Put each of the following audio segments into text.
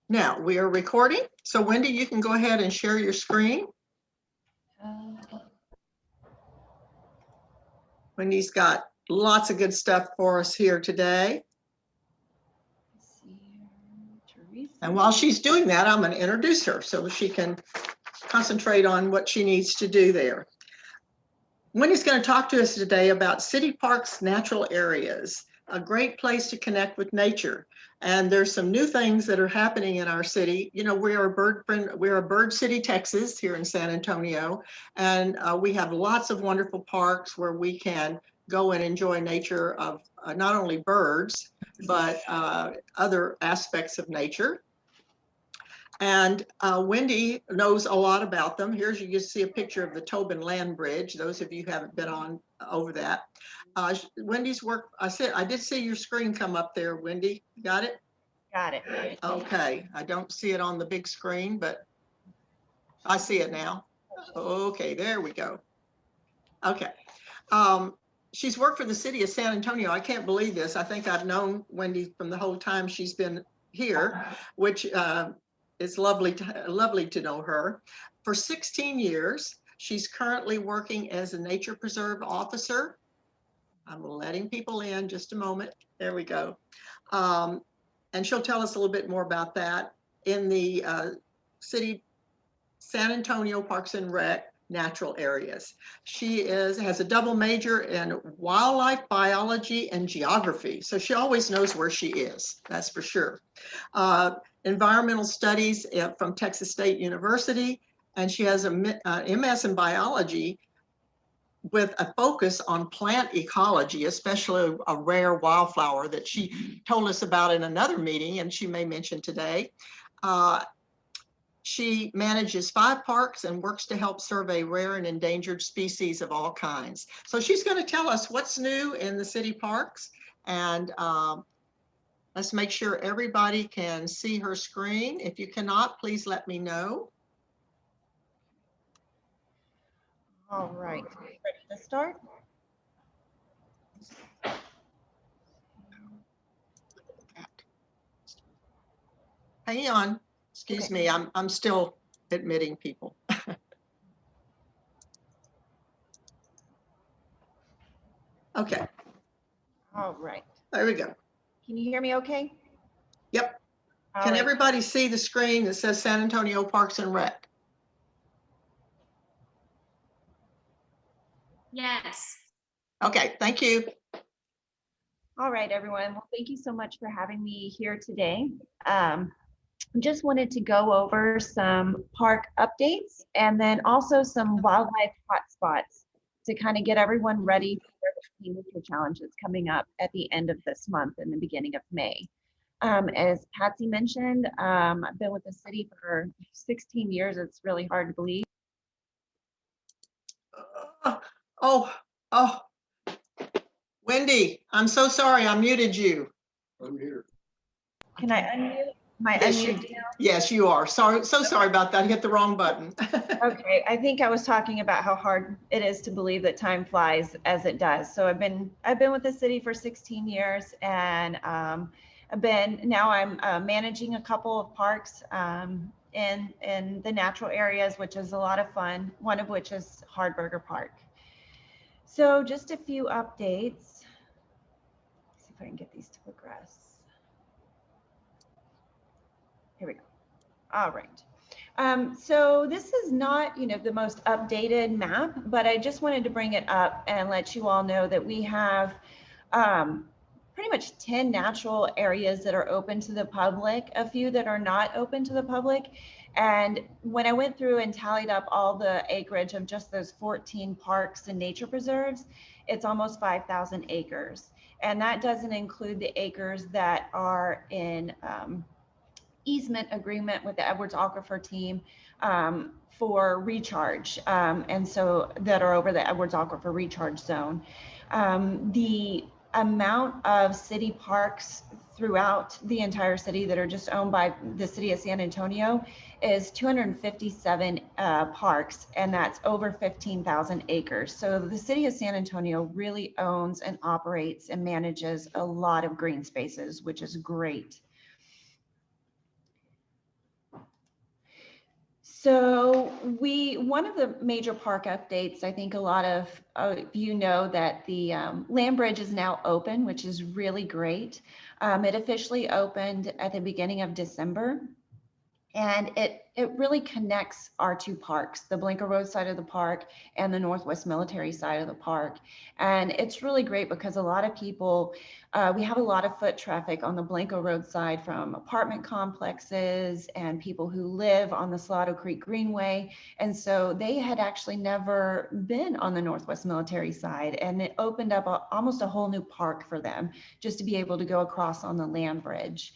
Now we are recording. So Wendy, you can go ahead and share your screen. Wendy's got lots of good stuff for us here today. And while she's doing that, I'm going to introduce her so she can concentrate on what she needs to do there. Wendy's going to talk to us today about city parks, natural areas, a great place to connect with nature. And there's some new things that are happening in our city. You know, we're a bird city, Texas, here in San Antonio, and we have lots of wonderful parks where we can go and enjoy nature of not only birds, but other aspects of nature. And Wendy knows a lot about them. Here's, you can see a picture of the Tobin Land Bridge. Those of you who haven't been on over that. Wendy's work, I did see your screen come up there, Wendy. Got it? Got it. Okay, I don't see it on the big screen, but I see it now. Okay, there we go. Okay. She's worked for the city of San Antonio. I can't believe this. I think I've known Wendy from the whole time she's been here, which it's lovely to know her. For 16 years, she's currently working as a nature preserve officer. I'm letting people in just a moment. There we go. And she'll tell us a little bit more about that in the city San Antonio Parks and Rec natural areas. She has a double major in wildlife biology and geography. So she always knows where she is, that's for sure. Environmental studies from Texas State University, and she has a MS in biology with a focus on plant ecology, especially a rare wildflower that she told us about in another meeting, and she may mention today. She manages 5 parks and works to help survey rare and endangered species of all kinds. So she's going to tell us what's new in the city parks, and let's make sure everybody can see her screen. If you cannot, please let me know. All right, ready to start? Hang on, excuse me, I'm still admitting people. Okay. All right. There we go. Can you hear me okay? Yep. All Can right. everybody see the screen that says San Antonio Parks and Rec? Yes. Okay, thank you. All right, everyone. Well, thank you so much for having me here today. Just wanted to go over some park updates and then also some wildlife hotspots to kind of get everyone ready for the nature challenges coming up at the end of this month and the beginning of May. As Patsy mentioned, I've been with the city for 16 years. It's really hard to believe. Oh, Wendy, I'm so sorry, I muted you. I'm here. Can I unmute? Am I Yes, unmuted now? Yes, you are. Sorry, so sorry about that. I hit the wrong button. Okay, I think I was talking about how hard it is to believe that time flies as it does. So I've been with the city for 16 years, and I'm managing a couple of parks in the natural areas, which is a lot of fun. One of which is Hardburger Park. So just a few updates. Let's see if I can get these to progress. Here we go. All right. So this is not, the most updated map, but I just wanted to bring it up and let you all know that we have pretty much 10 natural areas that are open to the public, a few that are not open to the public. And when I went through and tallied up all the acreage of just those 14 parks and nature preserves, it's almost 5,000 acres. And that doesn't include the acres that are in easement agreement with the Edwards Aquifer team for recharge, and so that are over the Edwards Aquifer recharge zone. The amount of city parks throughout the entire city that are just owned by the city of San Antonio is 257 parks, and that's over 15,000 acres. So the city of San Antonio really owns and operates and manages a lot of green spaces, which is great. So one of the major park updates, I think a lot of you know that the land bridge is now open, which is really great. It officially opened at the beginning of December. And it really connects our two parks, the Blanco Road side of the park and the Northwest Military side of the park. And it's really great because a lot of people, we have a lot of foot traffic on the Blanco Road side from apartment complexes and people who live on the Salado Creek Greenway. And so they had actually never been on the Northwest Military side, and it opened up almost a whole new park for them just to be able to go across on the land bridge.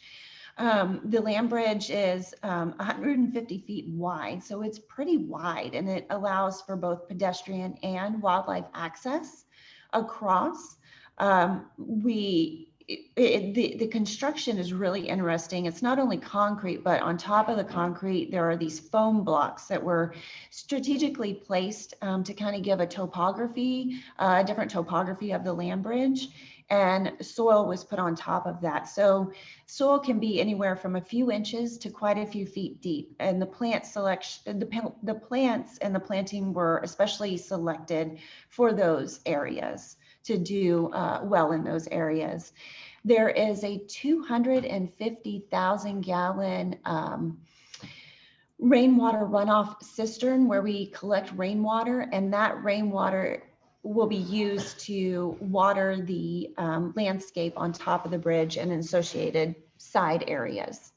The land bridge is 150 feet wide, so it's pretty wide, and it allows for both pedestrian and wildlife access across. The construction is really interesting. It's not only concrete, but on top of the concrete, there are these foam blocks that were strategically placed to kind of give a different topography of the land bridge. And soil was put on top of that. So soil can be anywhere from a few inches to quite a few feet deep. And the plant selection, the plants and the planting were especially selected for those areas to do well in those areas. There is a 250,000 gallon rainwater runoff cistern where we collect rainwater, and that rainwater will be used to water the landscape on top of the bridge and associated side areas.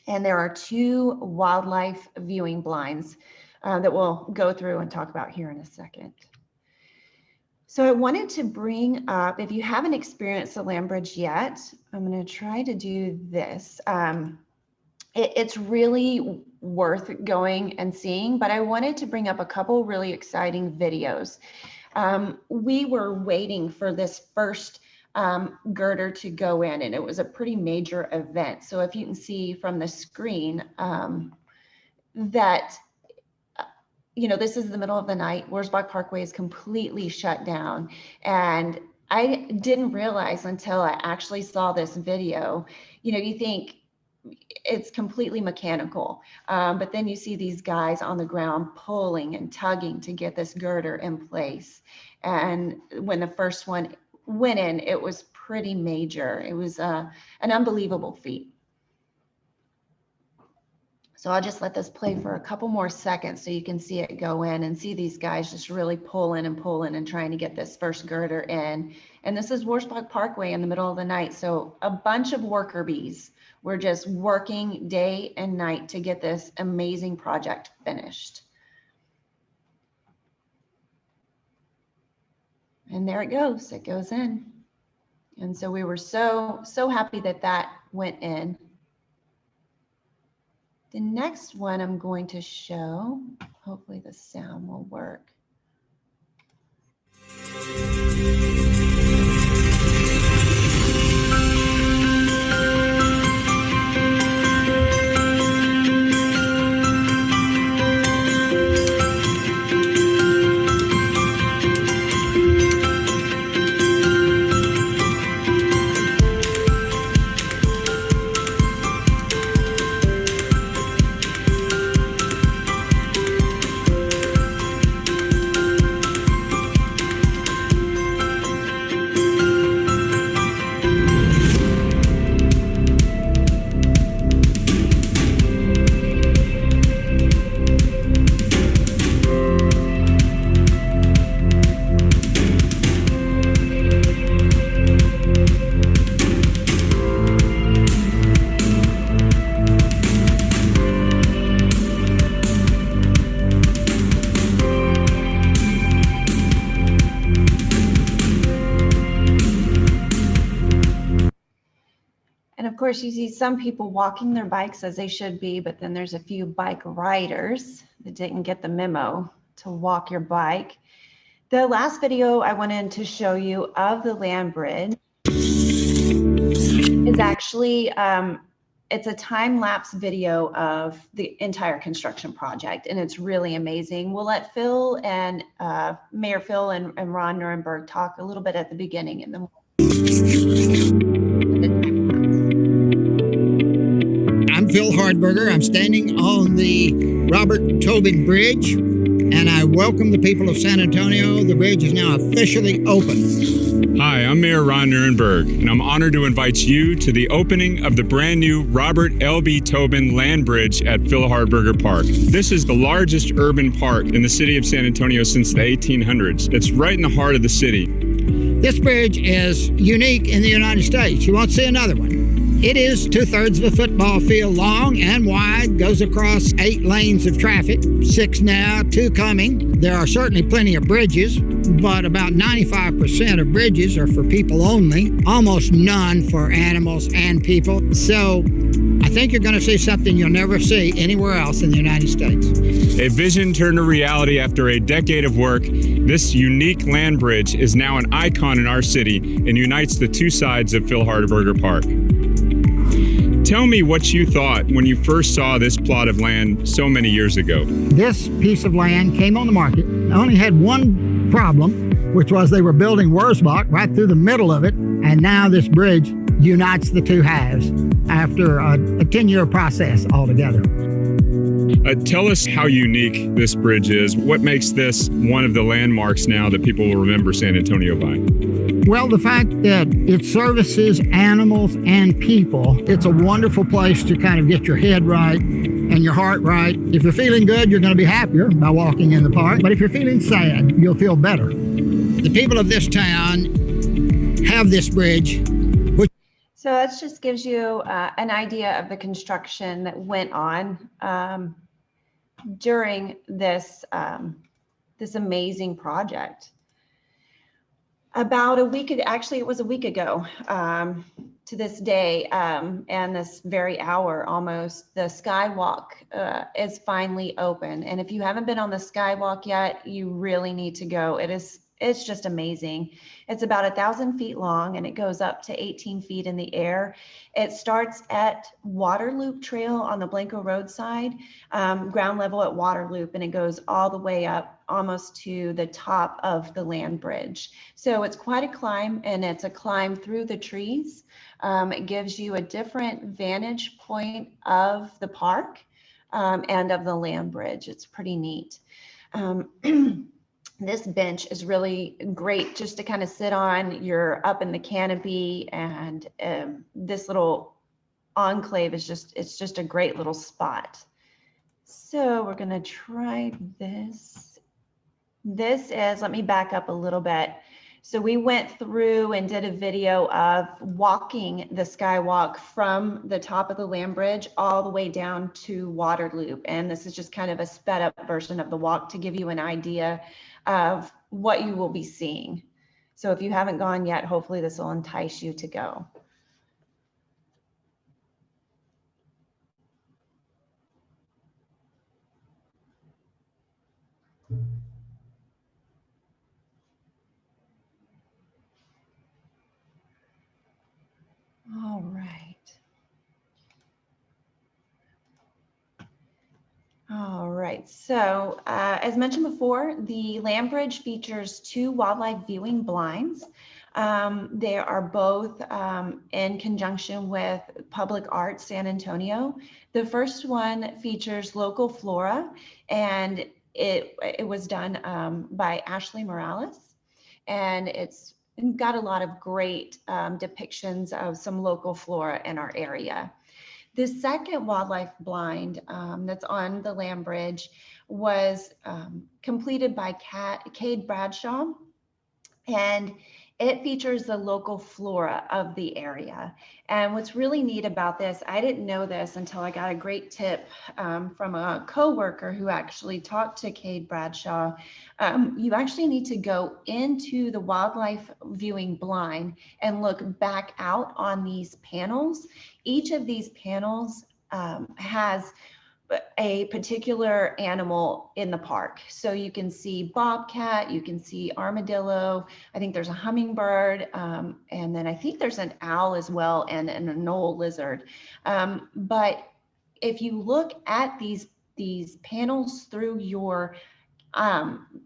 And there are 2 wildlife viewing blinds that we'll go through and talk about here in a second. So I wanted to bring up, if you haven't experienced the land bridge yet, I'm going to try to do this. It's really worth going and seeing, but I wanted to bring up a couple really exciting videos. We were waiting for this first girder to go in, and it was a pretty major event. So if you can see from the screen that, this is the middle of the night, Wurzbach Parkway is completely shut down. And I didn't realize until I actually saw this video, you think it's completely mechanical, but then you see these guys on the ground pulling and tugging to get this girder in place. And when the first one went in, it was pretty major. It was an unbelievable feat. So I'll just let this play for a couple more seconds so you can see it go in and see these guys just really pulling and trying to get this first girder in. And this is Wurzbach Parkway in the middle of the night. So a bunch of worker bees were just working day and night to get this amazing project finished. And there it goes in. And so we were so happy that that went in. The next one I'm going to show, hopefully the sound will work. course, you see some people walking their bikes as they should be, but then there's a few bike riders that didn't get the memo to walk your bike. The last video I wanted to show you of the land bridge is actually, it's a time-lapse video of the entire construction project, and it's really amazing. We'll let Phil and Mayor Phil and Ron Nuremberg talk a little bit at the beginning, and then I'm Phil Hardberger. I'm standing on the Robert Tobin Bridge, and I welcome the people of San Antonio. The bridge is now officially open. Hi, I'm Mayor Ron Nirenberg, and I'm honored to invite you to the opening of the brand new Robert L.B. Tobin Land Bridge at Phil Hardberger Park. This is the largest urban park in the city of San Antonio since the 1800s. It's right in the heart of the city. This bridge is unique in the United States. You won't see another one. It is 2/3 of a football field long and wide, goes across 8 lanes of traffic, 6 now, 2 coming. There are certainly plenty of bridges, but about 95% of bridges are for people only, almost none for animals and people. So I think you're going to see something you'll never see anywhere else in the United States. A vision turned to reality after a decade of work. This unique land bridge is now an icon in our city and unites the 2 sides of Phil Hardberger Park. Tell me what you thought when you first saw this plot of land so many years ago. This piece of land came on the market. It only had one problem, which was they were building Wurzbach right through the middle of it, and now this bridge unites the 2 halves after a 10-year process altogether. Tell us how unique this bridge is. What makes this one of the landmarks now that people will remember San Antonio by? Well, the fact that it services animals and people, it's a wonderful place to kind of get your head right and your heart right. If you're feeling good, you're going to be happier by walking in the park. But if you're feeling sad, you'll feel better. The people of this town have this bridge. So that just gives you an idea of the construction that went on during this this amazing project. About a week, actually it was a week ago to this day and this very hour almost, the Skywalk is finally open. And if you haven't been on the Skywalk yet, you really need to go. It's just amazing. It's about 1,000 feet long and it goes up to 18 feet in the air. It starts at Waterloop Trail on the Blanco Road side, ground level at Waterloop, and it goes all the way up almost to the top of the land bridge. So it's quite a climb, and it's a climb through the trees. It gives you a different vantage point of the park and of the land bridge. It's pretty neat. This bench is really great just to kind of sit on. You're up in the canopy, and this little enclave is it's just a great little spot. So we're gonna try this. This is, let me back up a little bit. So we went through and did a video of walking the Skywalk from the top of the land bridge all the way down to Waterloop. And this is just kind of a sped up version of the walk to give you an idea of what you will be seeing. So if you haven't gone yet, hopefully this will entice you to go. All right. All right, so as mentioned before, the land bridge features 2 wildlife viewing blinds. They are both in conjunction with Public Art San Antonio. The first one features local flora, and it was done by Ashley Morales, and it's got a lot of great depictions of some local flora in our area. The second wildlife blind that's on the land bridge was completed by Cade Bradshaw, and it features the local flora of the area. And what's really neat about this, I didn't know this until I got a great tip from a coworker who actually talked to Cade Bradshaw. You actually need to go into the wildlife viewing blind and look back out on these panels. Each of these panels has a particular animal in the park. So you can see bobcat, you can see armadillo, I think there's a hummingbird, and then I think there's an owl as well, and a knoll lizard. But if you look at these panels through your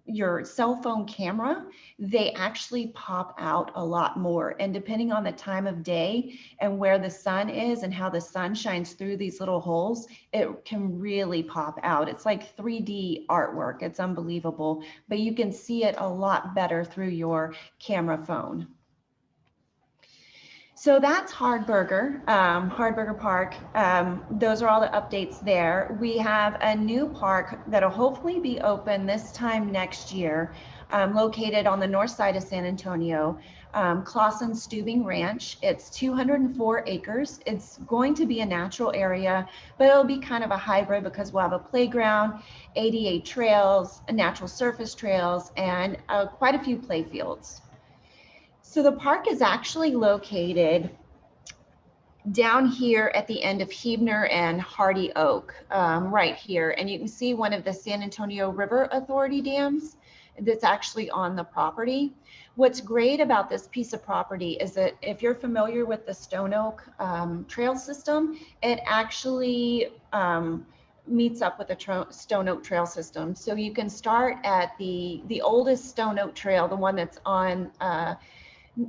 your cell phone camera, they actually pop out a lot more. And depending on the time of day and where the sun is and how the sun shines through these little holes, it can really pop out. It's like 3D artwork. It's unbelievable, but you can see it a lot better through your camera phone. So that's Hardburger Park. Those are all the updates there. We have a new park that'll hopefully be open this time next year, located on the north side of San Antonio, Clausen Stubing Ranch. It's 204 acres. It's going to be a natural area, but it'll be kind of a hybrid because we'll have a playground, ADA trails, natural surface trails, and quite a few play fields. So the park is actually located down here at the end of Huebner and Hardy Oak, right here. And you can see one of the San Antonio River Authority dams that's actually on the property. What's great about this piece of property is that if you're familiar with the Stone Oak trail system, it actually meets up with the Stone Oak trail system. So you can start at the oldest Stone Oak trail, the one that's on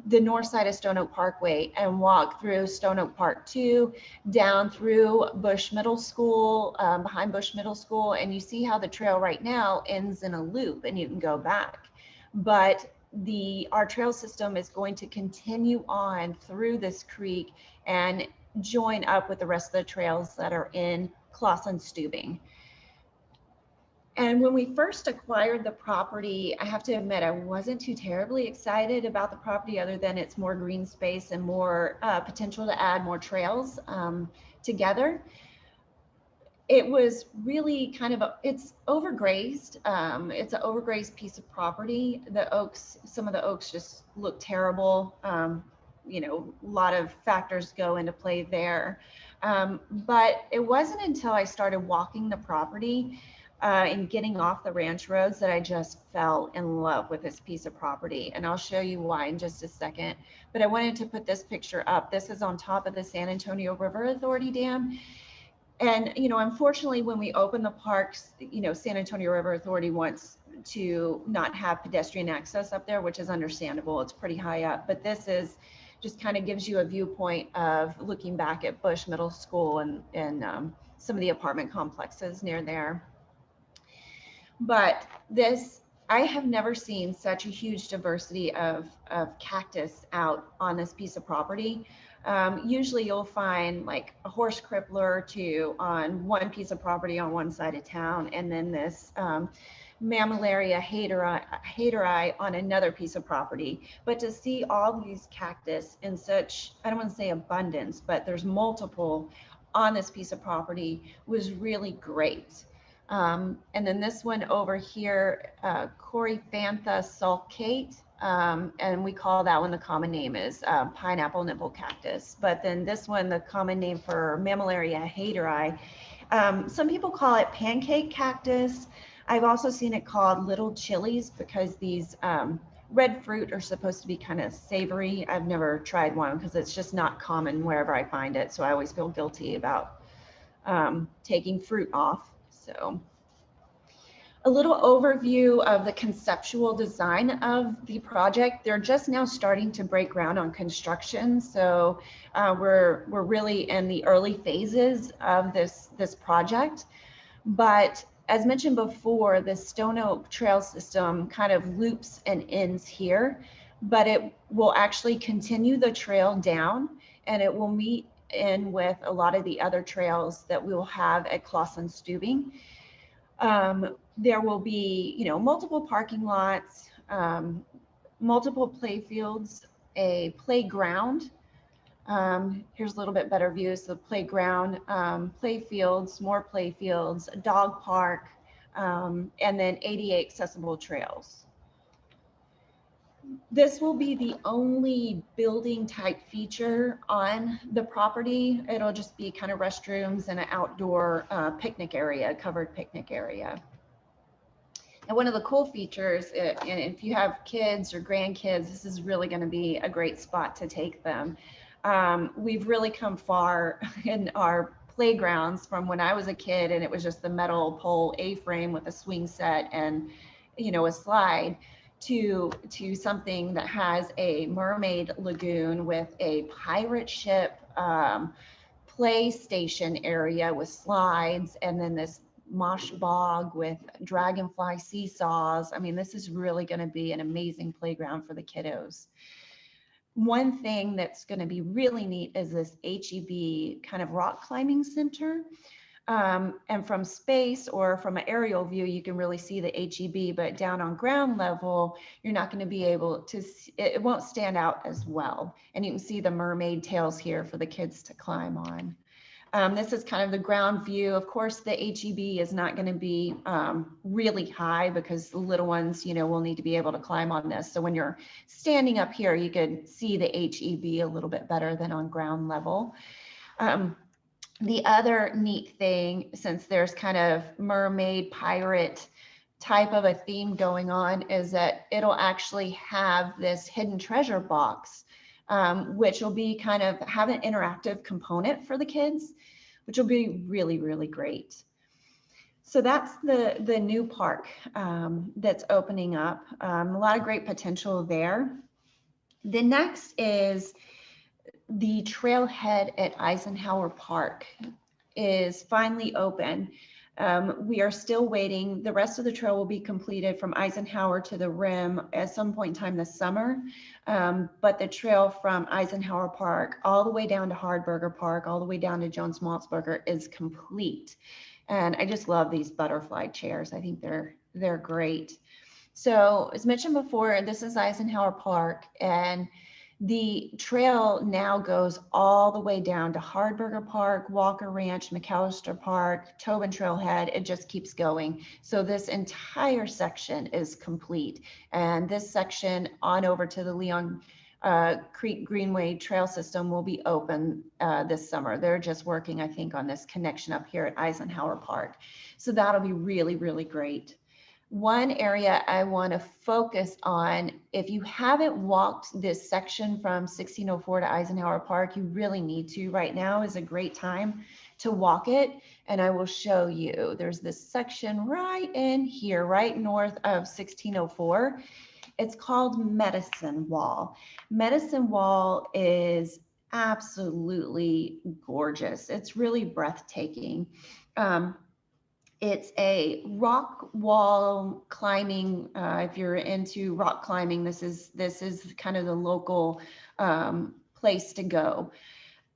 the north side of Stone Oak Parkway, and walk through Stone Oak Park 2, down through Bush Middle School, behind Bush Middle School, and you see how the trail right now ends in a loop and you can go back. But our trail system is going to continue on through this creek and join up with the rest of the trails that are in Clausen Stubing. And when we first acquired the property, I have to admit, I wasn't too terribly excited about the property other than it's more green space and more potential to add more trails together. It was really kind of it's overgrazed. It's an overgrazed piece of property. The oaks, some of the oaks just look terrible. You know, a lot of factors go into play there. But it wasn't until I started walking the property and getting off the ranch roads that I just fell in love with this piece of property. And I'll show you why in just a second. But I wanted to put this picture up. This is on top of the San Antonio River Authority Dam. And, you know, unfortunately, when we open the parks, you know, San Antonio River Authority wants to not have pedestrian access up there, which is understandable. It's pretty high up. But this is just kind of gives you a viewpoint of looking back at Bush Middle School and some of the apartment complexes near there. But this, I have never seen such a huge diversity of cactus out on this piece of property. Usually you'll find like a horse crippler or two on one piece of property on one side of town, and then this Mammillaria hateri on another piece of property. But to see all these cactus in such, I don't want to say abundance, but there's multiple on this piece of property was really great. And then this one over here, Coryphantha sulcate, and we call that one, the common name is pineapple nipple cactus. But then this one, the common name for Mammillaria hateri, some people call it pancake cactus. I've also seen it called little chilies because these red fruit are supposed to be kind of savory. I've never tried one because it's just not common wherever I find it. So I always feel guilty about taking fruit off. So a little overview of the conceptual design of the project. They're just now starting to break ground on construction. So we're really in the early phases of this project. But as mentioned before, the Stone Oak Trail system kind of loops and ends here, but it will actually continue the trail down, and it will meet in with a lot of the other trails that we will have at Clausen Stubing. There will be, you know, multiple parking lots, multiple play fields, a playground. Here's a little bit better view. So playground, play fields, more play fields, a dog park, and then ADA accessible trails. This will be the only building type feature on the property. It'll just be kind of restrooms and an outdoor picnic area, covered picnic area. And one of the cool features, and if you have kids or grandkids, this is really going to be a great spot to take them. We've really come far in our playgrounds from when I was a kid, and it was just the metal pole A-frame with a swing set and, you know, a slide, to something that has a mermaid lagoon with a pirate ship play station area with slides, and then this mosh bog with dragonfly seesaws. I mean, this is really going to be an amazing playground for the kiddos. One thing that's going to be really neat is this HEB kind of rock climbing center. And from space or from an aerial view, you can really see the HEB, but down on ground level, you're not going to be able to see, it won't stand out as well. And you can see the mermaid tails here for the kids to climb on. This is kind of the ground view. Of course, the HEB is not going to be really high because the little ones, you know, will need to be able to climb on this. So when you're standing up here, you could see the HEB a little bit better than on ground level. The other neat thing, since there's kind of mermaid pirate type of a theme going on, is that it'll actually have this hidden treasure box, which will be kind of have an interactive component for the kids, which will be really, really great. So that's the new park that's opening up. A lot of great potential there. The next is the trailhead at Eisenhower Park is finally open. We are still waiting. The rest of the trail will be completed from Eisenhower to the rim at some point in time this summer. But the trail from Eisenhower Park all the way down to Hardberger Park, all the way down to Jones Maltzberger is complete. And I just love these butterfly chairs. I think they're great. So as mentioned before, this is Eisenhower Park, and the trail now goes all the way down to Hardberger Park, Walker Ranch, McAllister Park, Tobin Trailhead. It just keeps going. So this entire section is complete. And this section on over to the Leon Creek Greenway Trail System will be open this summer. They're just working, I think, on this connection up here at Eisenhower Park. So that'll be really, really great. One area I want to focus on, if you haven't walked this section from 1604 to Eisenhower Park, you really need to. Right now is a great time to walk it, and I will show you. There's this section right in here, right north of 1604. It's called Medicine Wall. Medicine Wall is absolutely gorgeous. It's really breathtaking. It's a rock wall climbing. If you're into rock climbing, this is kind of the local place to go.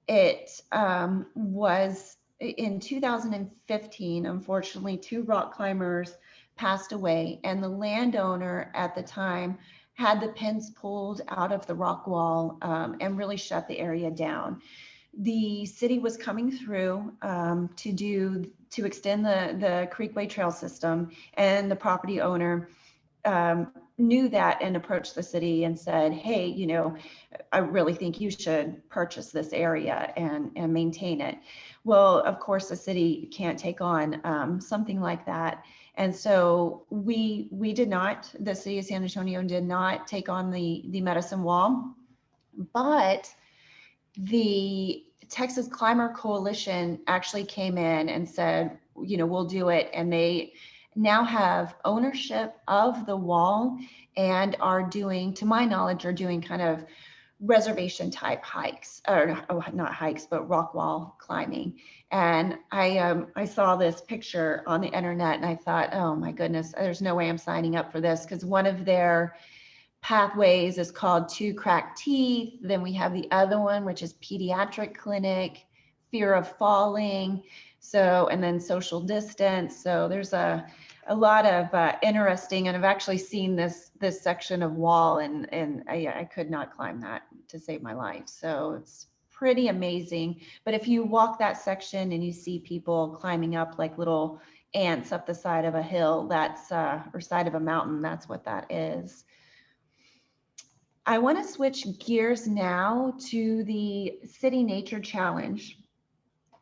It was in 2015, unfortunately, 2 rock climbers passed away, and the landowner at the time had the pins pulled out of the rock wall and really shut the area down. The city was coming through to extend the Creekway Trail System, and the property owner knew that and approached the city and said, hey, you know, I really think you should purchase this area and maintain it. Well, of course, the city can't take on something like that. And so we did not, the city of San Antonio did not take on the Medicine Wall, but the Texas Climber Coalition actually came in and said, you know, we'll do it. And they now have ownership of the wall and are doing, to my knowledge, are doing kind of reservation type hikes, or not hikes, but rock wall climbing. And I saw this picture on the internet and I thought, oh my goodness, there's no way I'm signing up for this, because one of their pathways is called 2 Cracked Teeth. Then we have the other one, which is pediatric clinic, fear of falling. So, and then social distance. So there's a lot of interesting, and I've actually seen this section of wall, and I could not climb that to save my life. So it's pretty amazing. But if you walk that section and you see people climbing up like little ants up the side of a hill, that's or side of a mountain, that's what that is. I want to switch gears now to the City Nature Challenge.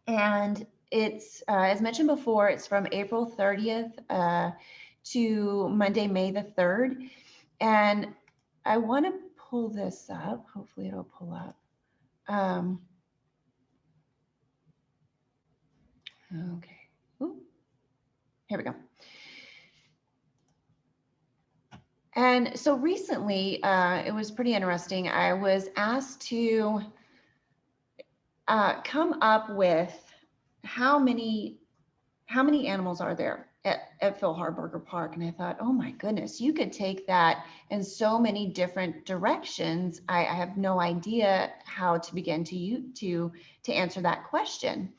And it's, as mentioned before, it's from April 30th to Monday, May the 3rd. And I want to pull this up. Hopefully it'll pull up. Okay. Ooh. Here we go. And so recently, it was pretty interesting. I was asked to come up with how many animals are there at Phil Harburger Park. And I thought, oh my goodness, you could take that in so many different directions. I have no idea how to begin to answer that question.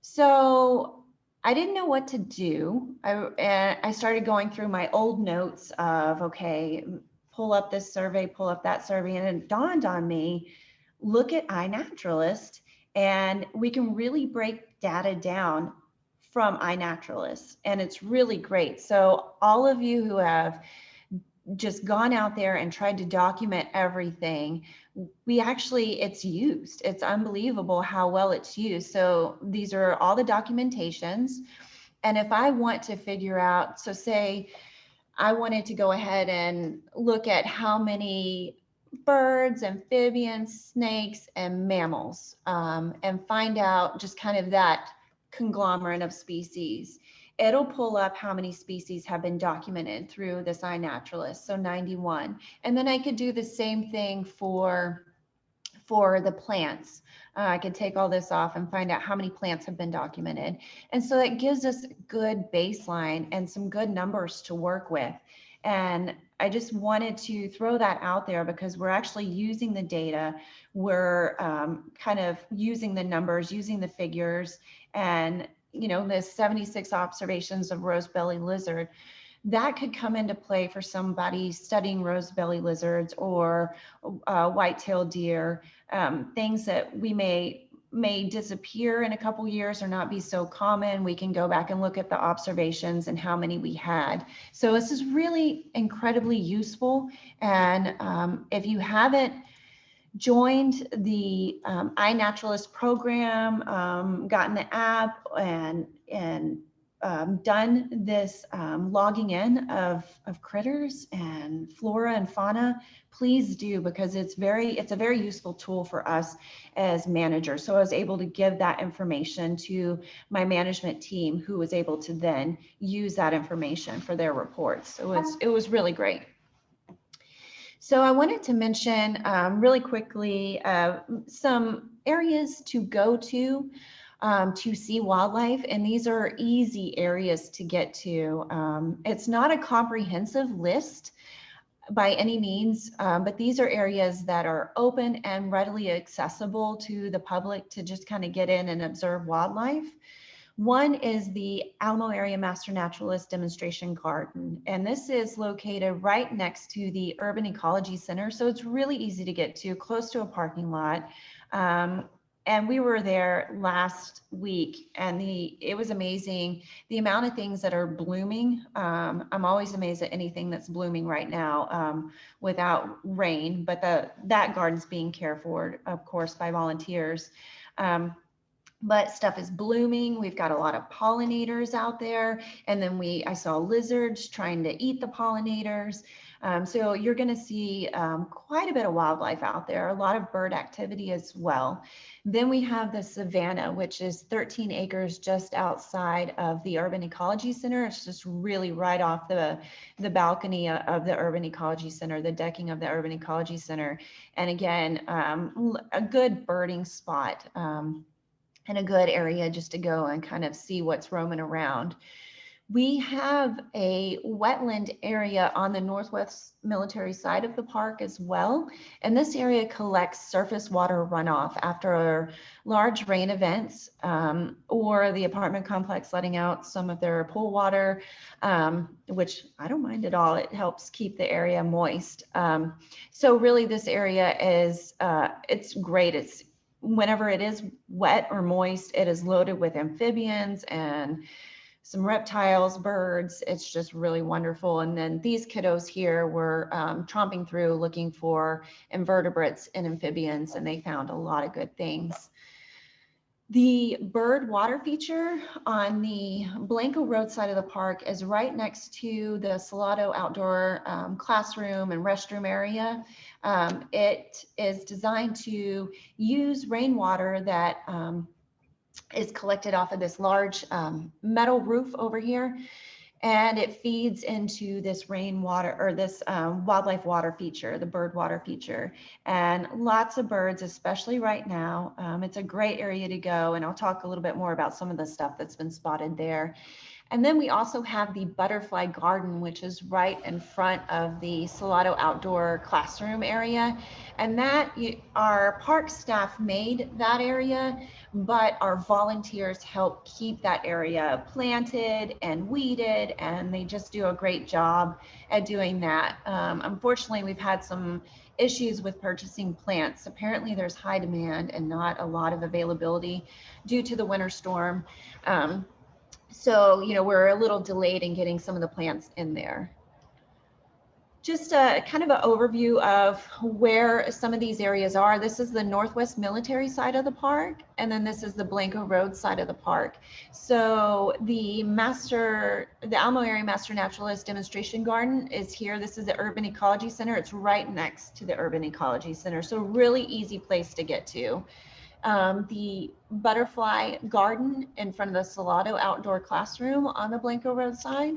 So I didn't know what to do. I started going through my old notes of, okay, pull up this survey, pull up that survey, and it dawned on me, look at iNaturalist, and we can really break data down from iNaturalist, and it's really great. So all of you who have just gone out there and tried to document everything, it's used. It's unbelievable how well it's used. So these are all the documentations. And if I want to figure out, so say I wanted to go ahead and look at how many birds, amphibians, snakes, and mammals, and find out just kind of that conglomerate of species. It'll pull up how many species have been documented through this iNaturalist, so 91. And then I could do the same thing for the plants. I could take all this off and find out how many plants have been documented. And so it gives us a good baseline and some good numbers to work with. And I just wanted to throw that out there because we're actually using the data. We're kind of using the numbers, using the figures, and the 76 observations of rose-bellied lizard, that could come into play for somebody studying rose-bellied lizards or white-tailed deer, things that we may disappear in a couple years or not be so common. We can go back and look at the observations and how many we had. So this is really incredibly useful. And if you haven't joined the iNaturalist program, gotten the app, and done this logging in of critters and flora and fauna, please do, because it's a very useful tool for us as managers. So I was able to give that information to my management team, who was able to then use that information for their reports. So it was really great. So I wanted to mention really quickly some areas to go to see wildlife, and these are easy areas to get to. It's not a comprehensive list by any means, but these are areas that are open and readily accessible to the public to just kind of get in and observe wildlife. One is the Alamo Area Master Naturalist Demonstration Garden, and this is located right next to the Urban Ecology Center, so it's really easy to get to, close to a parking lot. And we were there last week, and it was amazing, the amount of things that are blooming. I'm always amazed at anything that's blooming right now without rain, but that garden's being cared for, of course, by volunteers. But stuff is blooming. We've got a lot of pollinators out there. And then I saw lizards trying to eat the pollinators. So you're going to see quite a bit of wildlife out there, a lot of bird activity as well. Then we have the Savannah, which is 13 acres just outside of the Urban Ecology Center. It's just really right off the balcony of the Urban Ecology Center, the decking of the Urban Ecology Center. And again, a good birding spot. And a good area just to go and kind of see what's roaming around. We have a wetland area on the northwest military side of the park as well. And this area collects surface water runoff after large rain events or the apartment complex letting out some of their pool water, which I don't mind at all. It helps keep the area moist. So really this area is, it's great. Whenever it is wet or moist, it is loaded with amphibians and some reptiles, birds. It's just really wonderful. And then these kiddos here were tromping through looking for invertebrates and amphibians, and they found a lot of good things. The bird water feature on the Blanco Road side of the park is right next to the Salado outdoor classroom and restroom area. It is designed to use rainwater that is collected off of this large metal roof over here. And it feeds into this rainwater, or this wildlife water feature, the bird water feature. And lots of birds, especially right now. It's a great area to go. And I'll talk a little bit more about some of the stuff that's been spotted there. And then we also have the butterfly garden, which is right in front of the Salado outdoor classroom area. And that our park staff made that area, but our volunteers help keep that area planted and weeded, and they just do a great job at doing that. Unfortunately, we've had some issues with purchasing plants. Apparently there's high demand and not a lot of availability due to the winter storm. So, we're a little delayed in getting some of the plants in there. Just a kind of an overview of where some of these areas are. This is the Northwest Military side of the park, and then this is the Blanco Road side of the park. So the Alamo Area Master Naturalist Demonstration Garden is here. This is the Urban Ecology Center. It's right next to the Urban Ecology Center. So really easy place to get to. The butterfly garden in front of the Salado outdoor classroom on the Blanco Road side.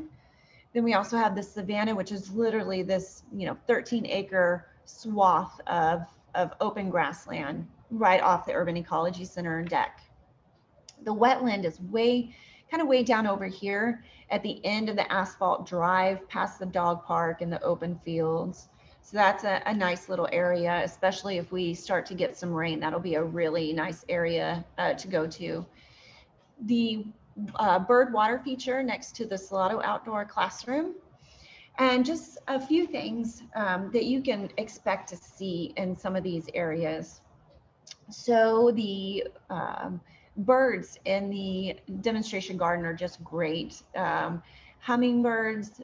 Then we also have the Savannah, which is literally this, 13-acre swath of open grassland right off the Urban Ecology Center deck. The wetland is way down over here at the end of the asphalt drive past the dog park and the open fields. So that's a nice little area, especially if we start to get some rain. That'll be a really nice area to go to. The bird water feature next to the Salado outdoor classroom, and just a few things that you can expect to see in some of these areas. So the birds in the demonstration garden are just great. Hummingbirds,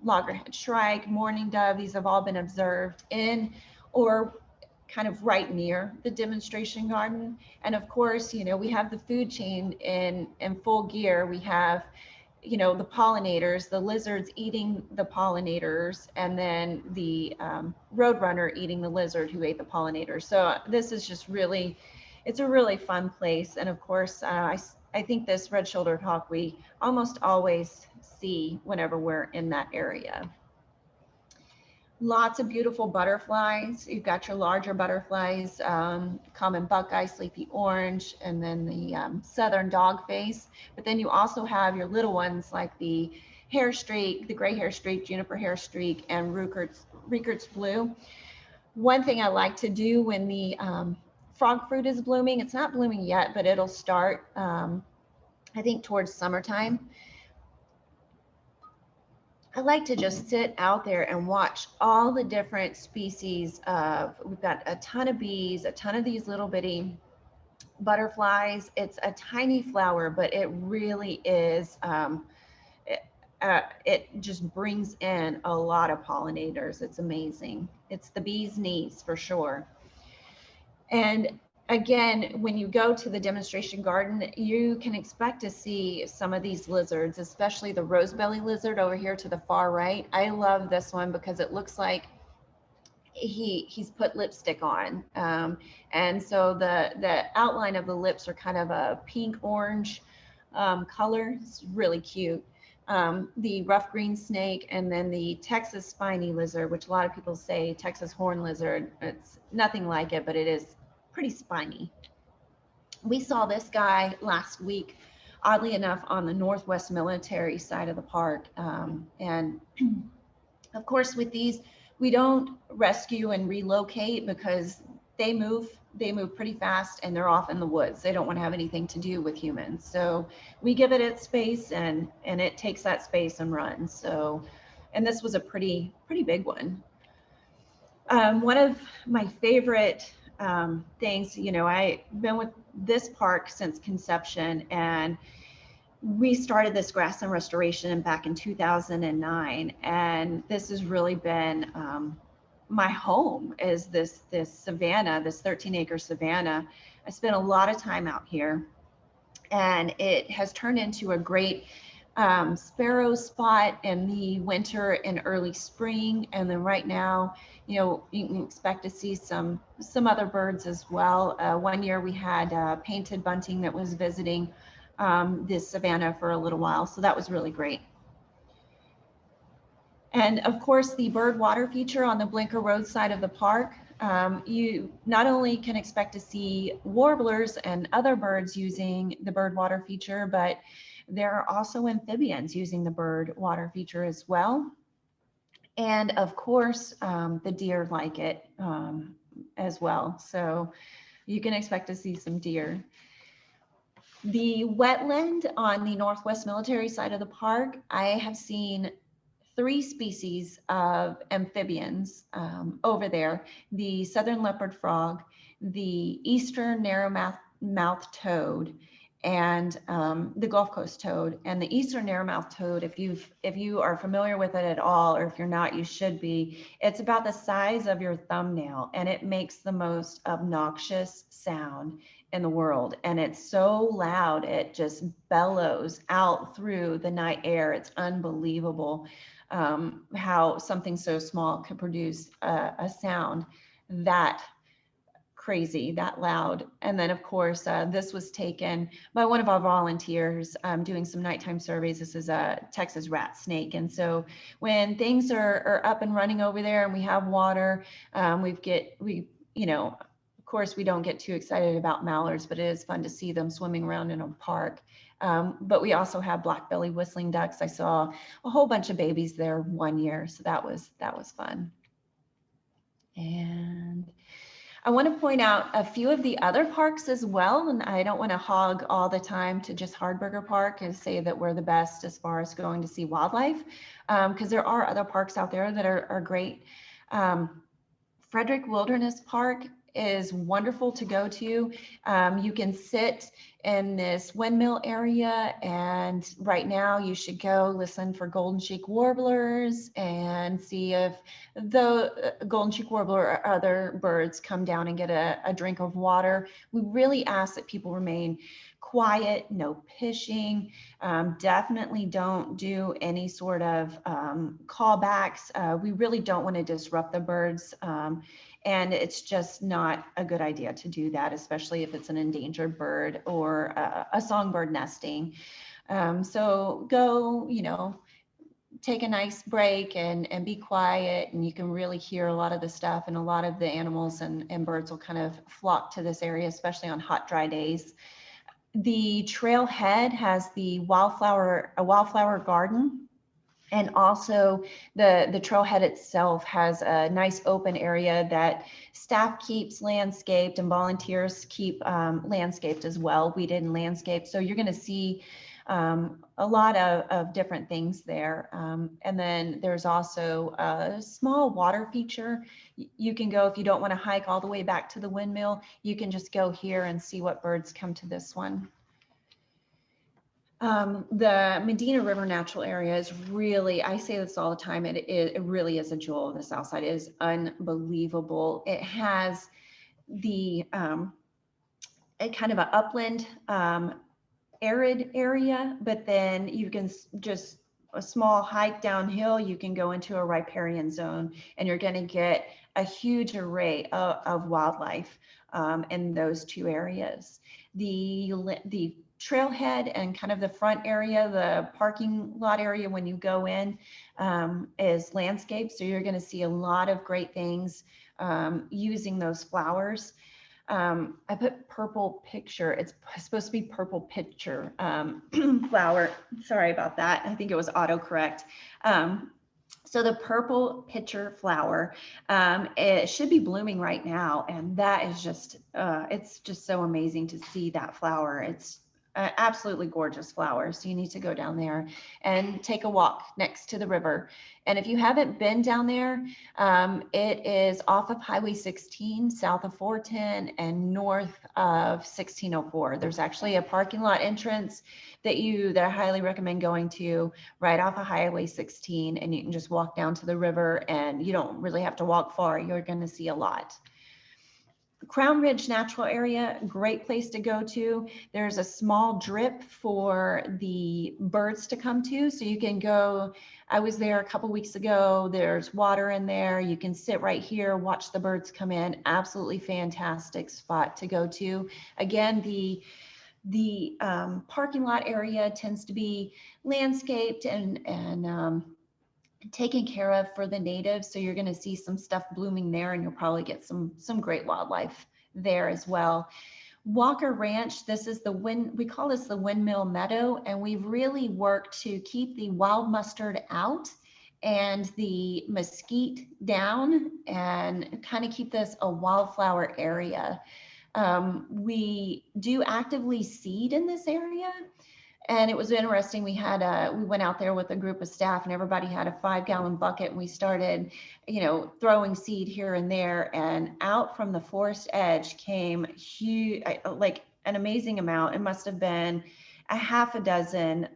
loggerhead shrike, mourning dove, these have all been observed in or kind of right near the demonstration garden. And of course, we have the food chain in full gear. We have, the pollinators, the lizards eating the pollinators, and then the roadrunner eating the lizard who ate the pollinator. So this is just it's a really fun place. And of course, I think this red-shouldered hawk we almost always see whenever we're in that area. Lots of beautiful butterflies. You've got your larger butterflies, common buckeye, sleepy orange, and then the southern dogface. But then you also have your little ones like the hair streak, the gray hair streak, juniper hair streak, and Rickert's blue. One thing I like to do when the frog fruit is blooming, it's not blooming yet, but it'll start, I think, towards summertime. I like to just sit out there and watch all the different species we've got a ton of bees, a ton of these little bitty butterflies. It's a tiny flower, but it really is, it just brings in a lot of pollinators. It's amazing. It's the bee's knees for sure. And again, when you go to the demonstration garden, you can expect to see some of these lizards, especially the rose-belly lizard over here to the far right. I love this one because it looks like he's put lipstick on. And so the outline of the lips are kind of a pink orange color. It's really cute. The rough green snake, and then the Texas spiny lizard, which a lot of people say Texas horn lizard. It's nothing like it, but it is pretty spiny. We saw this guy last week, oddly enough, on the Northwest Military side of the park. And of course, with these, we don't rescue and relocate because they move pretty fast and they're off in the woods. They don't want to have anything to do with humans. So we give it its space and it takes that space and runs. So, and this was a pretty big one. One of my favorite things, I've been with this park since conception, and we started this grassland restoration back in 2009, and this has really been my home, is this savanna, this 13-acre savanna. I spent a lot of time out here, and it has turned into a great sparrow spot in the winter and early spring. And then right now, you know, you can expect to see some other birds as well. One year we had painted bunting that was visiting this savanna for a little while. So that was really great. And of course, the bird water feature on the Blinker Road side of the park, you not only can expect to see warblers and other birds using the bird water feature, but there are also amphibians using the bird water feature as well. And of course, the deer like it as well. So you can expect to see some deer. The wetland on the Northwest Military side of the park, I have seen 3 species of amphibians over there: the southern leopard frog, the eastern narrow-mouthed toad, and the Gulf Coast toad. And the eastern narrow-mouthed toad, if you are familiar with it at all, or if you're not, you should be. It's about the size of your thumbnail, and it makes the most obnoxious sound in the world. And it's so loud, it just bellows out through the night air. It's unbelievable how something so small could produce a sound that crazy, that loud. And then of course, this was taken by one of our volunteers doing some nighttime surveys. This is a Texas rat snake. And so when things are up and running over there and we have water, you know, of course we don't get too excited about mallards, but it is fun to see them swimming around in a park. But we also have black-belly whistling ducks. I saw a whole bunch of babies there one year, so that was fun. And I want to point out a few of the other parks as well, and I don't want to hog all the time to just Hardberger Park and say that we're the best as far as going to see wildlife, because there are other parks out there that are great. Frederick Wilderness Park is wonderful to go to. You can sit in this windmill area, and right now you should go listen for golden cheek warblers and see if the golden cheek warbler or other birds come down and get a drink of water. We really ask that people remain quiet, no pitching. Definitely don't do any sort of callbacks. We really don't want to disrupt the birds. And it's just not a good idea to do that, especially if it's an endangered bird or a songbird nesting. So go, you know, take a nice break and be quiet, and you can really hear a lot of the stuff, and a lot of the animals and birds will kind of flock to this area, especially on hot, dry days. The trailhead has a wildflower garden. And also the trailhead itself has a nice open area that staff keeps landscaped and volunteers keep landscaped as well, weeded and landscaped. So you're going to see a lot of different things there. And then there's also a small water feature. You can go, if you don't want to hike all the way back to the windmill, you can just go here and see what birds come to this one. The Medina River Natural Area is really, I say this all the time, it really is a jewel of the South Side. It is unbelievable. It has the a kind of an upland arid area, but then you can just a small hike downhill, you can go into a riparian zone, and you're going to get a huge array of wildlife in those 2 areas. The trailhead and kind of the front area, the parking lot area when you go in is landscape. So you're going to see a lot of great things using those flowers. I put purple picture. It's supposed to be purple pitcher flower. Sorry about that. I think it was autocorrect. So the purple pitcher flower, it should be blooming right now. And that is just, it's just so amazing to see that flower. It's absolutely gorgeous flowers. So you need to go down there and take a walk next to the river. And if you haven't been down there, it is off of Highway 16, south of 410 and north of 1604. There's actually a parking lot entrance that I highly recommend going to right off of Highway 16, and you can just walk down to the river, and you don't really have to walk far. You're going to see a lot. Crown Ridge Natural Area, great place to go to. There's a small drip for the birds to come to. So you can go, I was there a couple weeks ago. There's water in there. You can sit right here, watch the birds come in. Absolutely fantastic spot to go to. Again, the parking lot area tends to be landscaped and taken care of for the natives. So you're going to see some stuff blooming there, and you'll probably get some great wildlife there as well. Walker Ranch, this is we call this the Windmill Meadow, and we've really worked to keep the wild mustard out and the mesquite down and kind of keep this a wildflower area. We do actively seed in this area. And it was interesting. We went out there with a group of staff, and everybody had a 5-gallon bucket, and we started, throwing seed here and there, and out from the forest edge came huge, like an amazing amount. It must have been a half a dozen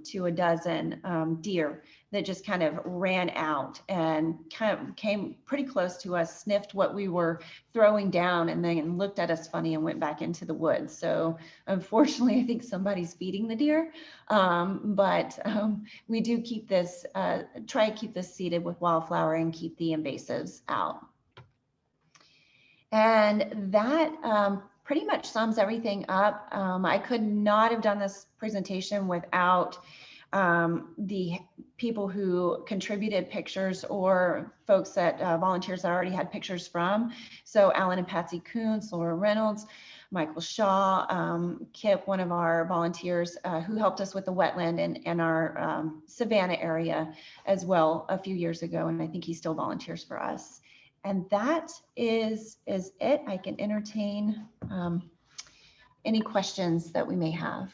to a dozen deer that just kind of ran out and kind of came pretty close to us, sniffed what we were throwing down, and then looked at us funny and went back into the woods. So unfortunately, I think somebody's feeding the deer, but we do keep this, try to keep this seeded with wildflower and keep the invasives out. And that pretty much sums everything up. I could not have done this presentation without the people who contributed pictures or folks that volunteers that already had pictures from. So Alan and Patsy Kuntz, Laura Reynolds, Michael Shaw, Kip, one of our volunteers who helped us with the wetland and our Savannah area as well a few years ago. And I think he still volunteers for us. And that is it. I can entertain any questions that we may have.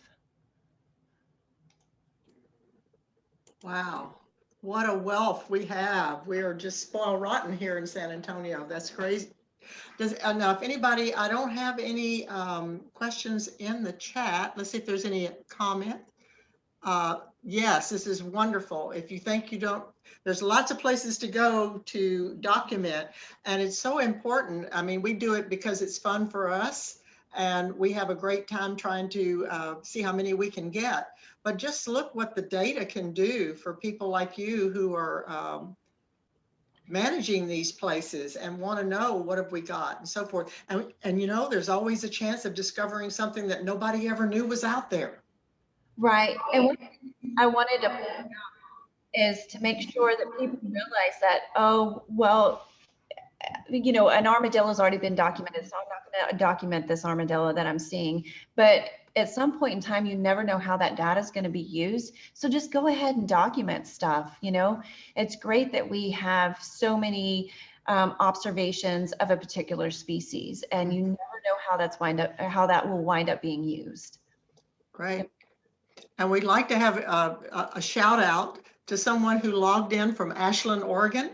Wow, what a wealth we have. We are just spoiled rotten here in San Antonio. That's crazy. Now, if anybody, I don't have any questions in the chat. Let's see if there's any comment. Yes, this is wonderful. If you think you don't, there's lots of places to go to document, and it's so important. I mean, we do it because it's fun for us, and we have a great time trying to see how many we can get. But just look what the data can do for people like you who are managing these places and want to know what have we got and so forth. And there's always a chance of discovering something that nobody ever knew was out there. Right. And what I wanted to point out is to make sure that people realize that, oh, well, an armadillo has already been documented, so I'm not going to document this armadillo that I'm seeing. But at some point in time, you never know how that data is going to be used. So just go ahead and document stuff. It's great that we have so many observations of a particular species, and you never know how that will wind up being used. Great. And we'd like to have a shout out to someone who logged in from Ashland, Oregon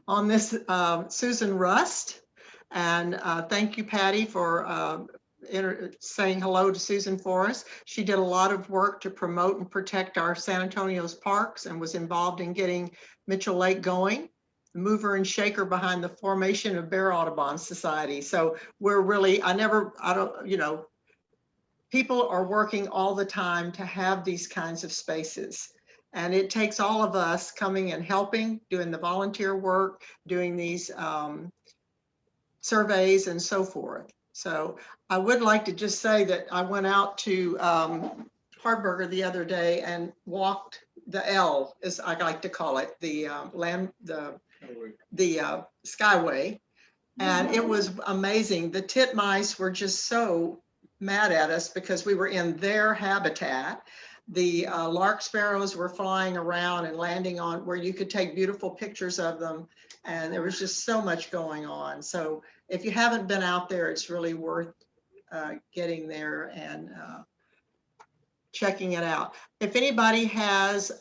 on this, Susan Rust. And thank you, Patty, for saying hello to Susan for us. She did a lot of work to promote and protect our San Antonio's parks and was involved in getting Mitchell Lake going, the mover and shaker behind the formation of Bear Audubon Society. So we're really, people are working all the time to have these kinds of spaces. And it takes all of us coming and helping, doing the volunteer work, doing these surveys and so forth. So I would like to just say that I went out to Hardburger the other day and walked the L, as I like to call it, the Skyway. And it was amazing. The titmice were just so mad at us because we were in their habitat. The lark sparrows were flying around and landing on where you could take beautiful pictures of them. And there was just so much going on. So if you haven't been out there, it's really worth getting there and checking it out. If anybody has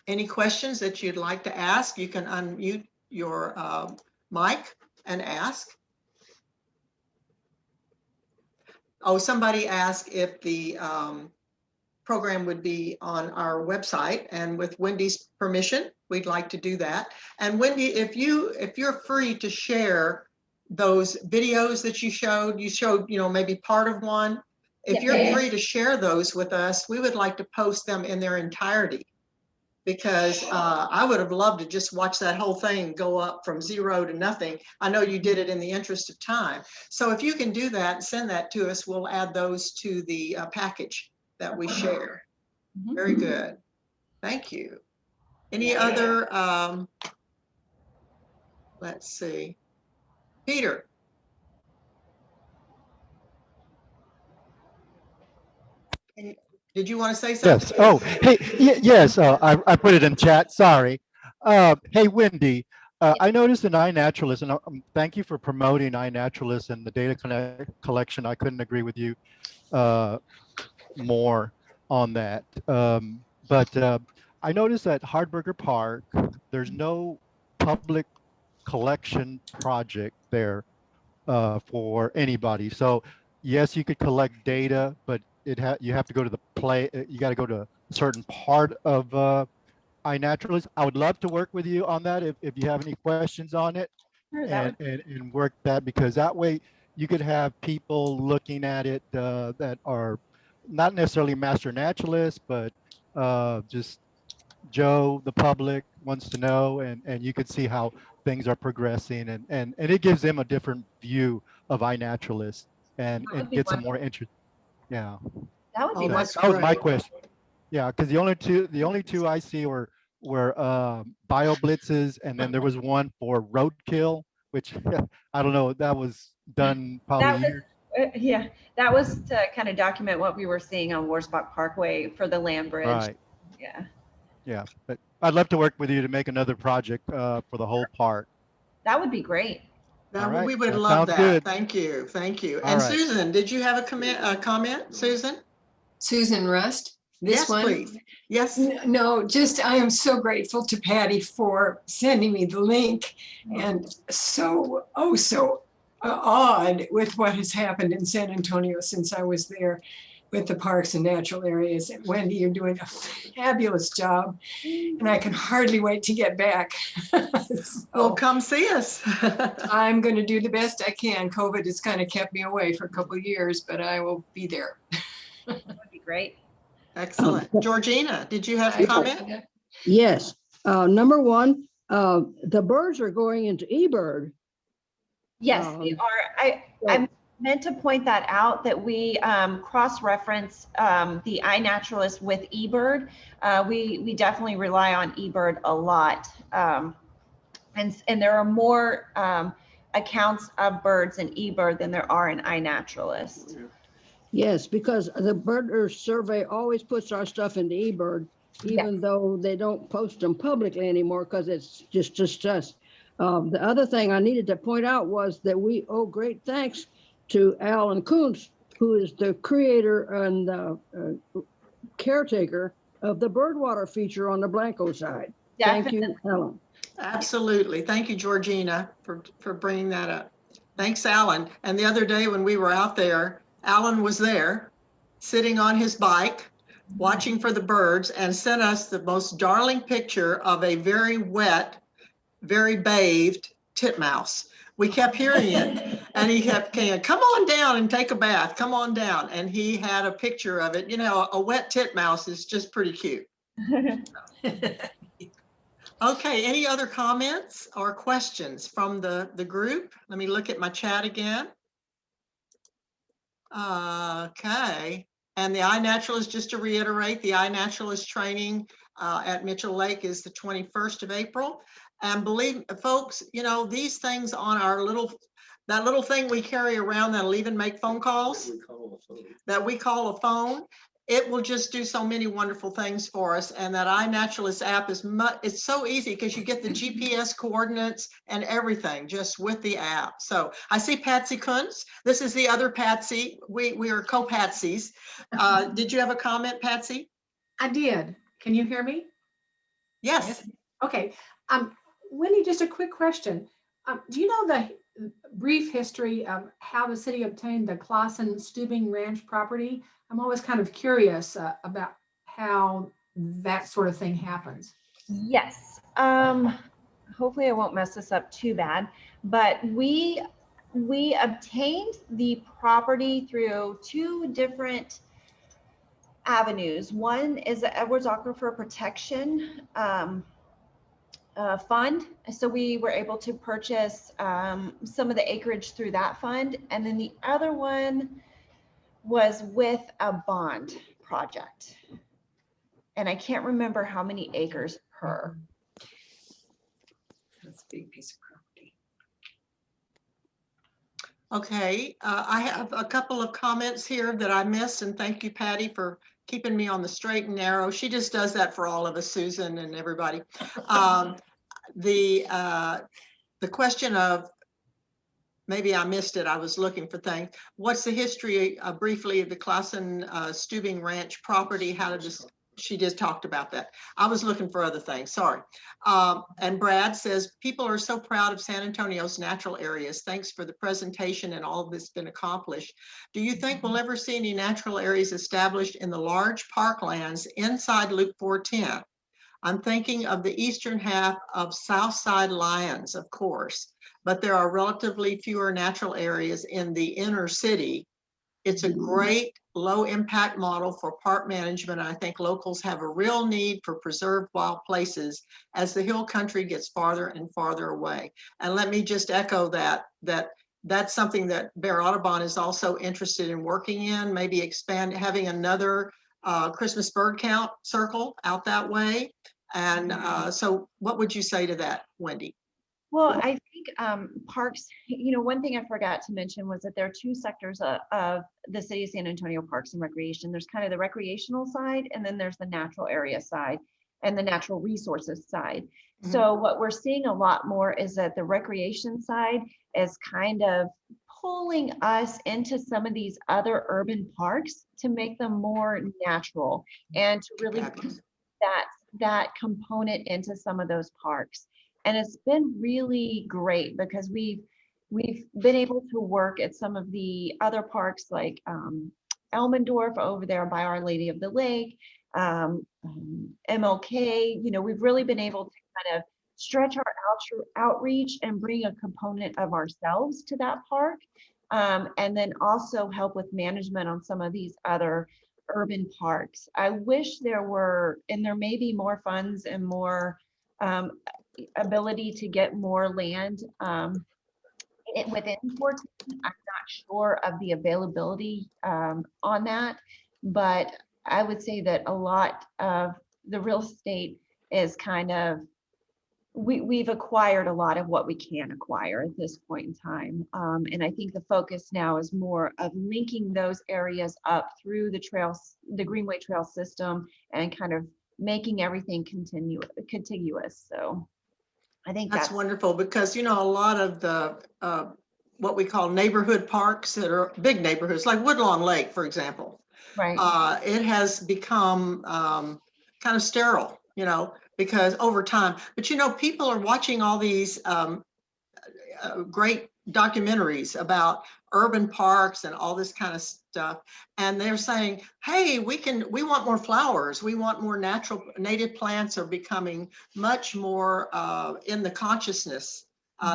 any questions that you'd like to ask, you can unmute your mic and ask. Oh, somebody asked if the program would be on our website, and with Wendy's permission, we'd like to do that. And Wendy, if you're free to share those videos that you showed, maybe part of one. If Yeah. you're free to share those with us, we would like to post them in their entirety. Because I would have loved to just watch that whole thing go up from 0 to nothing. I know you did it in the interest of time. So if you can do that and send that to us, we'll add those to the package that we share. Very good. Thank you. Any other, let's see. Peter. Did you want to say something? Yes. Oh, hey, yes. I put it in chat. Sorry. Hey, Wendy. I noticed in iNaturalist, and thank you for promoting iNaturalist and the data collection. I couldn't agree with you more on that. But I noticed that Hardburger Park, there's no public collection project there for anybody. So yes, you could collect data, but you have to go to you got to go to a certain part of iNaturalist. I would love to work with you on that if you have any questions on it. Sure, and work that, because that way you could have people looking at it that are not necessarily master naturalists, but just Joe, the public wants to know, and you could see how things are progressing, and it gives them a different view of iNaturalist, and That would be gets them wonderful. more interest. Yeah, That would be Oh, that's that was my great. question. Yeah, because the only two I see were bio blitzes, and then there was one for roadkill, which I don't know. That was done probably That was, years. yeah, that was to kind of document what we were seeing on Warspach Parkway for the land bridge. Right. Yeah. Yeah, but I'd love to work with you to make another project for the whole park. That would be great. All right, We would that love sounds that. good. Thank you. Thank you. All And right. Susan, did you have a comment, Susan? Susan Rust, this Yes, one? please. Yes. No, just I am so grateful to Patty for sending me the link, and so awed with what has happened in San Antonio since I was there with the parks and natural areas. And Wendy, you're doing a fabulous job, and I can hardly wait to get back. Well, come see us. I'm going to do the best I can. COVID has kind of kept me away for a couple of years, but I will be there. That would be great. Excellent. Georgina, did you have a comment? Yes. Number one, the birds are going into eBird. Yes, they are. I meant to point that out, that we cross-reference the iNaturalist with eBird. We definitely rely on eBird a lot. And there are more accounts of birds in eBird than there are in iNaturalist. Yes, because the birders survey always puts our stuff into eBird, even though they don't post them publicly anymore because it's just us. The other thing I needed to point out was that we owe great thanks to Alan Kuntz, who is the creator and caretaker of the Birdwater feature on the Blanco side. Thank you, Alan. Absolutely. Thank you, Georgina, for bringing that up. Thanks, Alan. And the other day when we were out there, Alan was there sitting on his bike, watching for the birds, and sent us the most darling picture of a very wet, very bathed titmouse. We kept hearing it, and he kept saying, "Come on down and take a bath, come on down." And he had a picture of it. You know, a wet titmouse is just pretty cute. Okay, any other comments or questions from the group? Let me look at my chat again. Okay, and the iNaturalist, just to reiterate, the iNaturalist training at Mitchell Lake is the 21st of April. And believe folks, you know, these things on our that little thing we carry around that'll even make phone calls, that we call a phone, it will just do so many wonderful things for us. And that iNaturalist app it's so easy because you get the GPS coordinates and everything just with the app. So I see Patsy Kuntz. This is the other Patsy. We are co-Patsies. Did you have a comment, Patsy? I did. Can you hear me? Yes. Okay. Wendy, just a quick question. Do you know the brief history of how the city obtained the Clausen Stubing Ranch property? I'm always kind of curious about how that sort of thing happens. Yes. Hopefully I won't mess this up too bad, but we we obtained the property through two different avenues. One is the Edwards Aquifer Protection Fund. So we were able to purchase some of the acreage through that fund. And then the other one was with a bond project. And I can't remember how many acres per. That's a big piece of property. Okay, I have a couple of comments here that I missed, and thank you, Patty, for keeping me on the straight and narrow. She just does that for all of us, Susan and everybody. The question of, maybe I missed it, I was looking for things. What's the history briefly of the Clausen Stubing Ranch property? How did this, she just talked about that. I was looking for other things, sorry. And Brad says, people are so proud of San Antonio's natural areas. Thanks for the presentation and all of this been accomplished. Do you think we'll ever see any natural areas established in the large parklands inside Loop 410? I'm thinking of the eastern half of Southside Lions, of course, but there are relatively fewer natural areas in the inner city. It's a great low impact model for park management. I think locals have a real need for preserved wild places as the hill country gets farther and farther away. And let me just echo that's something that Bear Audubon is also interested in working in, maybe having another Christmas bird count circle out that way. And so what would you say to that, Wendy? Well, I think parks, one thing I forgot to mention was that there are two sectors of the city of San Antonio Parks and Recreation. There's kind of the recreational side, and then there's the natural area side and the natural resources side. Mm-hmm. So what we're seeing a lot more is that the recreation side is kind of pulling us into some of these other urban parks to make them more natural and to really put that component into some of those parks. And it's been really great because we've been able to work at some of the other parks like Elmendorf over there by Our Lady of the Lake, MLK. We've really been able to kind of stretch our outreach and bring a component of ourselves to that park. And then also help with management on some of these other urban parks. I wish there were, and there may be more funds and more ability to get more land within 14. I'm not sure of the availability on that, but I would say that a lot of the real estate is kind of, we've acquired a lot of what we can acquire at this point in time. And I think the focus now is more of linking those areas up through the trails, the Greenway Trail system, and kind of making everything contiguous. So I think that's wonderful, because a lot of the what we call neighborhood parks that are big neighborhoods, like Woodlawn Lake, for example, right? It has become kind of sterile, because over time. But people are watching all these great documentaries about urban parks and all this kind of stuff, and they're saying, hey, we want more flowers, we want more natural native plants are becoming much more in the consciousness,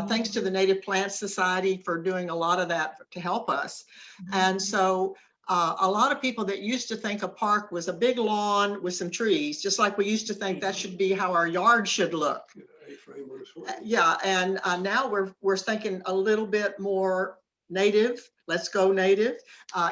thanks to the Native Plant Society for doing a lot of that to help us. And so a lot of people that used to think a park was a big lawn with some trees, just like we used to think that should be how our yard should look. Yeah, and now we're thinking a little bit more native. Let's go native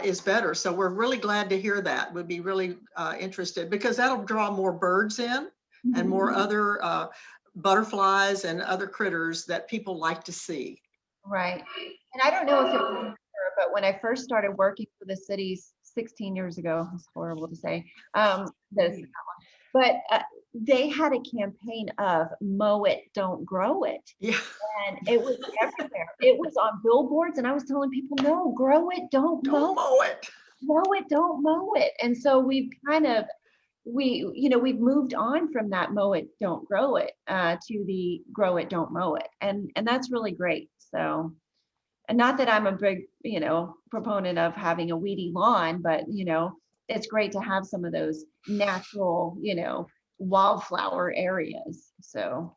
is better. So we're really glad to hear that. We'd be really interested, because that'll draw more birds in and more other butterflies and other critters that people like to see. Right. And I don't know if it was, but when I first started working for the city 16 years ago, it's horrible to say, but they had a campaign of mow it, don't grow it. Yeah. And it was everywhere. It was on billboards, and I was telling people, no, grow it, don't mow it. Mow it, don't mow it. And so we've kind of, we've moved on from that mow it, don't grow it to the grow it, don't mow it. And that's really great. So, and not that I'm a big, proponent of having a weedy lawn, but, it's great to have some of those natural, wildflower areas. So.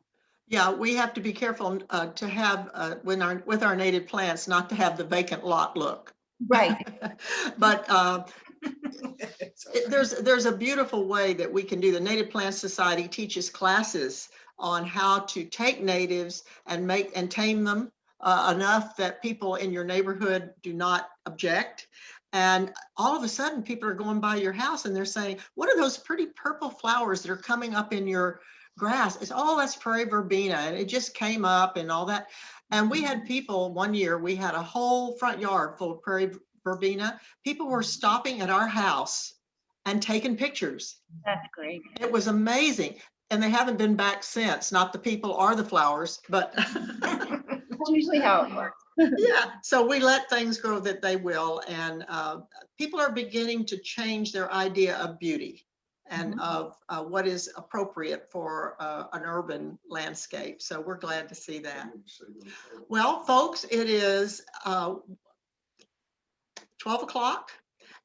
Yeah, we have to be careful to have with our native plants, not to have the vacant lot look. Right. But there's a beautiful way that we can do. The Native Plant Society teaches classes on how to take natives and tame them enough that people in your neighborhood do not object. And all of a sudden, people are going by your house and they're saying, "What are those pretty purple flowers that are coming up in your grass?" It's, "Oh, that's prairie verbena, and it just came up," and all that. And we had people one year. We had a whole front yard full of prairie verbena. People were stopping at our house and taking pictures. That's great. It was amazing. And they haven't been back since, not the people or the flowers, but That's usually how it works. yeah. So we let things grow that they will. And people are beginning to change their idea of beauty and of what is appropriate for an urban landscape. So we're glad to see that. Well, folks, it is 12 o'clock.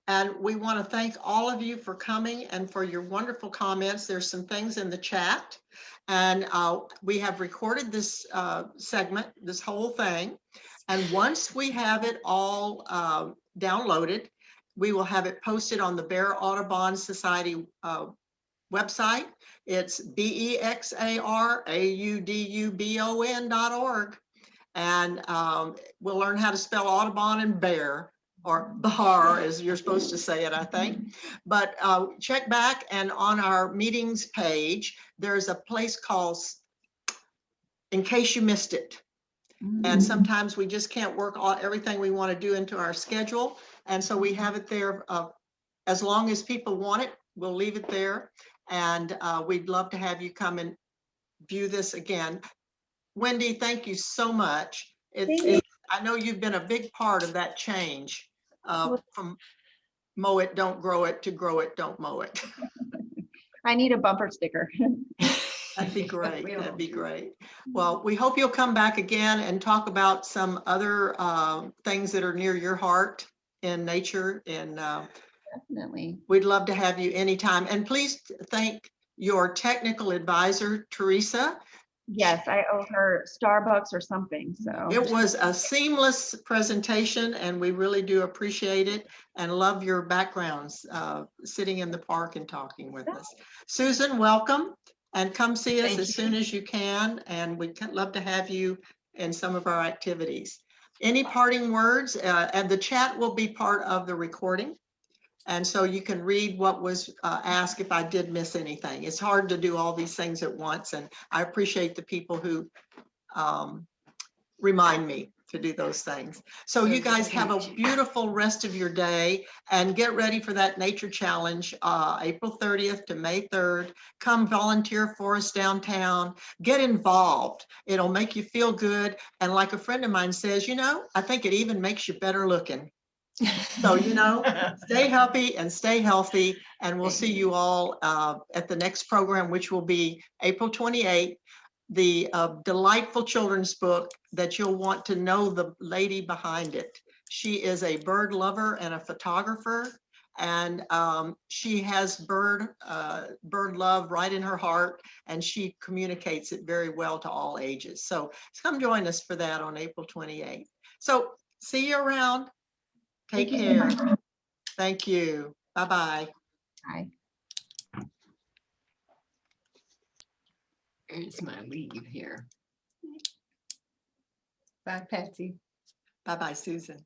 And we want to thank all of you for coming and for your wonderful comments. There's some things in the chat. And we have recorded this segment, this whole thing. And once we have it all downloaded, we will have it posted on the Bear Audubon Society website. It's BEXARAUDUBON.org. And we'll learn how to spell Audubon and bear, or Bahar, as you're supposed to say it, I think. But check back, and on our meetings page, there's a place called In Case You Missed It. And sometimes we just can't work everything we want to do into our schedule. And so we have it there. As long as people want it, we'll leave it there. And we'd love to have you come and view this again. Wendy, thank you so much. I know you've been a big part of that change from mow it, don't grow it, to grow it, don't mow it. I need a bumper sticker. That'd be great. That'd be great. Well, we hope you'll come back again and talk about some other things that are near your heart in nature. And Definitely. we'd love to have you anytime. And please thank your technical advisor, Teresa. Yes, I owe her Starbucks or something. So it was a seamless presentation, and we really do appreciate it and love your backgrounds, sitting in the park and talking with us. Susan, welcome, and come see us as soon as you can. And we'd love to have you in some of our activities. Any parting words? And the chat will be part of the recording. And so you can read what was asked if I did miss anything. It's hard to do all these things at once. And I appreciate the people who remind me to do those things. So you guys have a beautiful rest of your day, and get ready for that nature challenge, April 30th to May 3rd. Come volunteer for us downtown, get involved. It'll make you feel good. And like a friend of mine says, I think it even makes you better looking. So, stay happy and stay healthy, and we'll see you all at the next program, which will be April 28th, the delightful children's book that you'll want to know the lady behind it. She is a bird lover and a photographer, and she has bird love right in her heart, and she communicates it very well to all ages. So come join us for that on April 28th. So see you around. Take care. Thank you. Bye-bye. Bye. Here's my leave here. Bye, Patsy. Bye-bye, Susan.